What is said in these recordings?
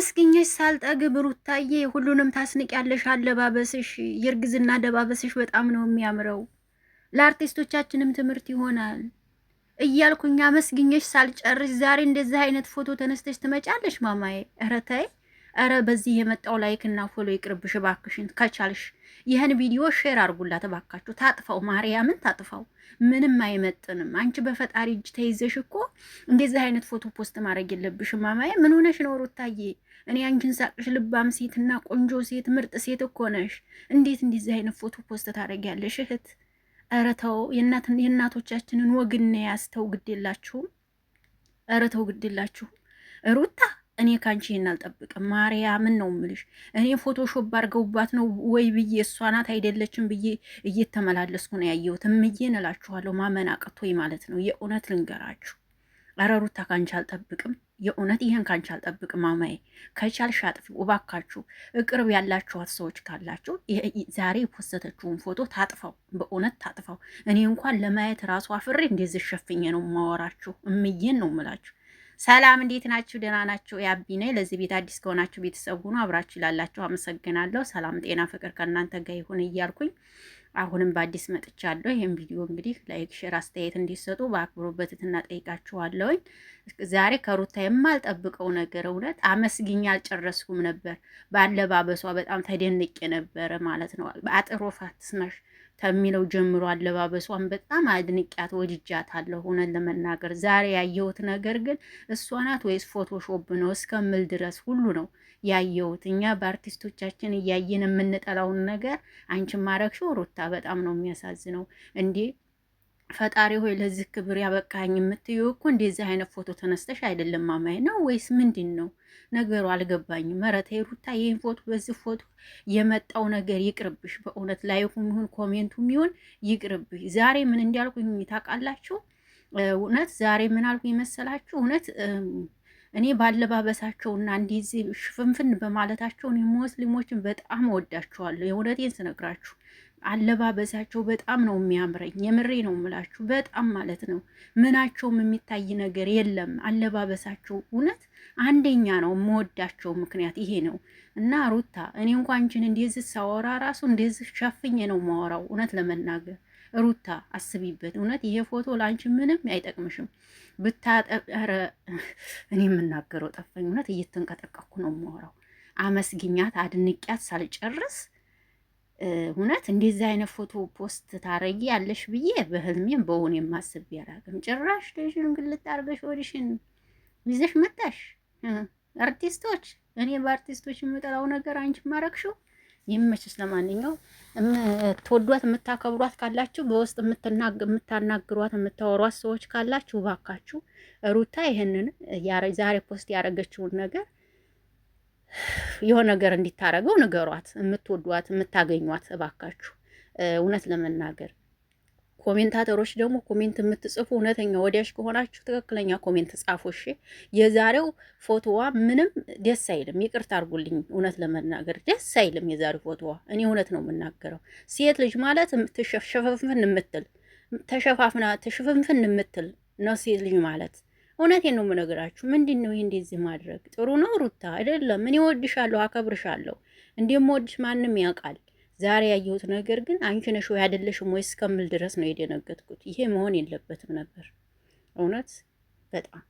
አመስግኘሽ ሳልጠግብ ሩታዬ ሁሉንም ታስንቂያለሽ። አለባበስሽ፣ የእርግዝና አለባበስሽ በጣም ነው የሚያምረው። ለአርቲስቶቻችንም ትምህርት ይሆናል እያልኩኝ አመስግኘሽ ሳልጨርስ ዛሬ እንደዚህ አይነት ፎቶ ተነስተሽ ትመጫለሽ? ማማዬ ኧረ ተይ! ኧረ በዚህ የመጣው ላይክ እና ፎሎ ይቅርብሽ እባክሽን። ከቻልሽ ይህን ቪዲዮ ሼር አድርጉላት እባካችሁ። ታጥፋው፣ ማርያምን ታጥፋው። ምንም አይመጥንም። አንቺ በፈጣሪ እጅ ተይዘሽ እኮ እንደዚህ አይነት ፎቶ ፖስት ማድረግ የለብሽም ማማዬ። ምን ሆነሽ ነው ሩታዬ? እኔ አንቺን ሳቅሽ ልባም ሴትና ቆንጆ ሴት ምርጥ ሴት እኮ ነሽ። እንዴት እንደዚህ አይነት ፎቶ ፖስት ታደርጊያለሽ እህት? ኧረ ተው፣ የእናቶቻችንን ወግና ያስተው ግድ የላችሁም። ኧረ ተው ግድ የላችሁም ሩታ። እኔ ካንቺ ይሄን አልጠብቅም። ማርያምን ነው ምልሽ። እኔ ፎቶሾፕ አድርገውባት ነው ወይ ብዬ እሷ ናት አይደለችም ብዬ እየተመላለስኩ ነው ያየሁት። እምዬን እላችኋለሁ፣ ማመን አቅቶኝ ማለት ነው። የእውነት ልንገራችሁ። ኧረ ሩታ ካንቺ አልጠብቅም። የእውነት ይሄን ካንቺ አልጠብቅም። ማማዬ ከቻልሽ አጥፊው እባካችሁ። እቅርብ ያላችኋት ሰዎች ካላችሁ ዛሬ የፖስተችውን ፎቶ ታጥፋው፣ በእውነት ታጥፋው። እኔ እንኳን ለማየት ራሱ አፍሬ እንደዚህ ሸፍኜ ነው ማወራችሁ። እምዬን ነው ምላችሁ። ሰላም እንዴት ናችሁ? ደህና ናችሁ? ያቢ ነኝ። ለዚህ ቤት አዲስ ከሆናችሁ ቤተሰብ ሁኑ። አብራችሁ ላላችሁ አመሰግናለሁ። ሰላም ጤና ፍቅር ከእናንተ ጋር ይሁን እያልኩኝ አሁንም በአዲስ መጥቻለሁ። ይህም ቪዲዮ እንግዲህ ላይክ፣ ሼር፣ አስተያየት እንዲሰጡ በአክብሮት በትህትና ጠይቃችኋለሁኝ። ዛሬ ከሩታ የማልጠብቀው ነገር እውነት አመስግኛ አልጨረስኩም ነበር። ባለባበሷ በጣም ተደንቄ ነበረ ማለት ነው። አጥሮፋት ስመሽ ከሚለው ጀምሮ አለባበሷን በጣም አድንቂያት ወድጃታለሁ። ሆነን ለመናገር ዛሬ ያየሁት ነገር ግን እሷ ናት ወይስ ፎቶሾፕ ነው እስከምል ድረስ ሁሉ ነው ያየሁት። እኛ በአርቲስቶቻችን እያየን የምንጠላውን ነገር አንቺን ማረግሽው ሩታ በጣም ነው የሚያሳዝነው። እንዴ ፈጣሪ ሆይ ለዚህ ክብር ያበቃኝ የምትይው እኮ እንደዚህ አይነት ፎቶ ተነስተሽ አይደለም ማማዬ ነው ወይስ ምንድን ነው ነገሩ? አልገባኝም። ኧረ ተይ ሩታ፣ ይህን ፎቶ በዚህ ፎቶ የመጣው ነገር ይቅርብሽ። በእውነት ላይኩም ይሁን ኮሜንቱም ይሁን ይቅርብሽ። ዛሬ ምን እንዲያልኩኝ ታውቃላችሁ? እውነት ዛሬ ምን አልኩኝ መሰላችሁ? እውነት እኔ ባለባበሳቸውና እንደዚህ ሽፍንፍን በማለታቸው ሙስሊሞችን በጣም ወዳቸዋለሁ። የእውነቴን ስነግራችሁ አለባበሳቸው በጣም ነው የሚያምረኝ። የምሬ ነው የምላችሁ፣ በጣም ማለት ነው። ምናቸውም የሚታይ ነገር የለም። አለባበሳቸው እውነት አንደኛ ነው። የምወዳቸው ምክንያት ይሄ ነው። እና ሩታ እኔ እንኳን አንቺን እንደዚህ ሳወራ ራሱ እንደዚህ ሸፍኜ ነው ማወራው። እውነት ለመናገር ሩታ አስቢበት። እውነት ይሄ ፎቶ ለአንቺ ምንም አይጠቅምሽም። ብታጠረ እኔ የምናገረው ጠፋኝ። እውነት እየተንቀጠቀኩ ነው ማወራው። አመስግኛት አድንቂያት ሳልጨርስ እውነት እንደዚህ አይነት ፎቶ ፖስት ታረጊ ያለሽ ብዬ በህልሜም በሆነ የማስብ ያላቅም። ጭራሽ ልጅን ግልጥ አድርገሽ ወዲሽን ይዘሽ መጣሽ። አርቲስቶች፣ እኔ በአርቲስቶች የምጠላው ነገር አንቺ ማረግሽው ይመችሽ። ለማንኛውም የምትወዷት የምታከብሯት ካላችሁ በውስጥ የምታናግሯት የምታወሯት ሰዎች ካላችሁ እባካችሁ ሩታ ይሄንን ዛሬ ፖስት ያደረገችውን ነገር የሆነ ነገር እንዲታረገው ንገሯት። የምትወዷት የምታገኟት እባካችሁ። እውነት ለመናገር ኮሜንታተሮች ደግሞ ኮሜንት የምትጽፉ እውነተኛ ወዲያሽ ከሆናችሁ ትክክለኛ ኮሜንት ጻፉ። እሺ፣ የዛሬው ፎቶዋ ምንም ደስ አይልም። ይቅርታ አድርጉልኝ። እውነት ለመናገር ደስ አይልም የዛሬው ፎቶዋ። እኔ እውነት ነው የምናገረው። ሴት ልጅ ማለት ተሸፋፍን የምትል ተሸፋፍና ተሽፍንፍን የምትል ነው ሴት ልጅ ማለት። እውነቴን ነው የምነግራችሁ። ምንድን ነው ይሄ እንደዚህ ማድረግ? ጥሩ ነው ሩታ አይደለም። እኔ እወድሻለሁ፣ አከብርሻለሁ። እንደምወድሽ ማንም ያውቃል። ዛሬ ያየሁት ነገር ግን አንቺ ነሽ ወይ አይደለሽም ወይ እስከምል ድረስ ነው የደነገጥኩት። ይሄ መሆን የለበትም ነበር። እውነት በጣም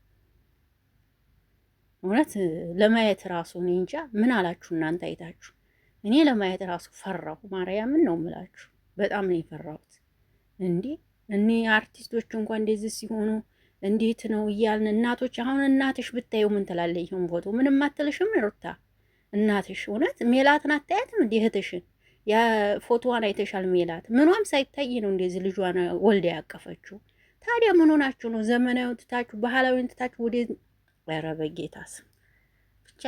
እውነት ለማየት ራሱ እኔ እንጃ ምን አላችሁ እናንተ አይታችሁ። እኔ ለማየት ራሱ ፈራሁ። ማርያምን ነው የምላችሁ። በጣም ነው የፈራሁት። እንዴ እኔ አርቲስቶች እንኳን እንደዚህ ሲሆኑ እንዴት ነው እያልን እናቶች፣ አሁን እናትሽ ብታየው ምን ትላለች? ይሁን ፎቶ ምንም አትልሽም ሩታ? እናትሽ እውነት ሜላትን አታያትም? እንዲህ እህትሽን ያ ፎቶዋን አይተሻል? ሜላት ምኗም ሳይታይ ነው እንደዚህ ልጇን ወልዳ ያቀፈችው። ታዲያ ምን ሆናችሁ ነው? ዘመናዊ ትታችሁ ባህላዊ ትታችሁ ወደ ኧረ በጌታስ ብቻ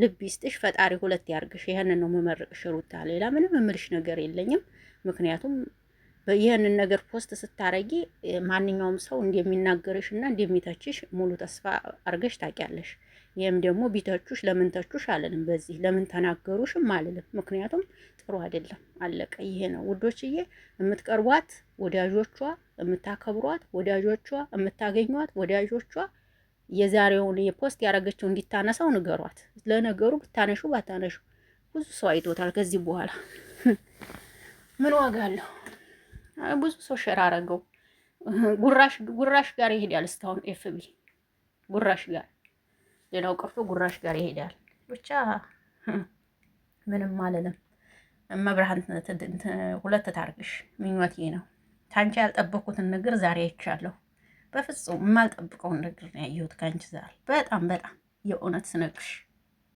ልብ ይስጥሽ ፈጣሪ፣ ሁለት ያርግሽ። ይሄንን ነው መመረቅሽ ሩታ። ሌላ ምንም የምልሽ ነገር የለኝም። ምክንያቱም ይህንን ነገር ፖስት ስታረጊ ማንኛውም ሰው እንደሚናገርሽ እና እንደሚተችሽ ሙሉ ተስፋ አርገሽ ታውቂያለሽ። ይህም ደግሞ ቢተቹሽ ለምን ተቹሽ አልልም፣ በዚህ ለምን ተናገሩሽም አልልም። ምክንያቱም ጥሩ አይደለም። አለቀ። ይሄ ነው ውዶችዬ። የምትቀርቧት ወዳጆቿ፣ የምታከብሯት ወዳጆቿ፣ የምታገኟት ወዳጆቿ የዛሬውን የፖስት ያደረገችው እንዲታነሳው ንገሯት። ለነገሩ ብታነሹ ባታነሹ ብዙ ሰው አይቶታል። ከዚህ በኋላ ምን ዋጋ አለው? ብዙ ሰው ሸር አረገው። ጉራሽ ጋር ይሄዳል። እስካሁን ኤፍቢ ጉራሽ ጋር ሌላው ቀርቶ ጉራሽ ጋር ይሄዳል። ብቻ ምንም አልልም። መብርሃን ሁለት ታርግሽ ምኞቴ ነው። ታንቺ ያልጠበኩትን ነገር ዛሬ አይቻለሁ። በፍጹም የማልጠብቀውን ነገር ነው ያየሁት ካንቺ ዛሬ። በጣም የእውነት ስነግርሽ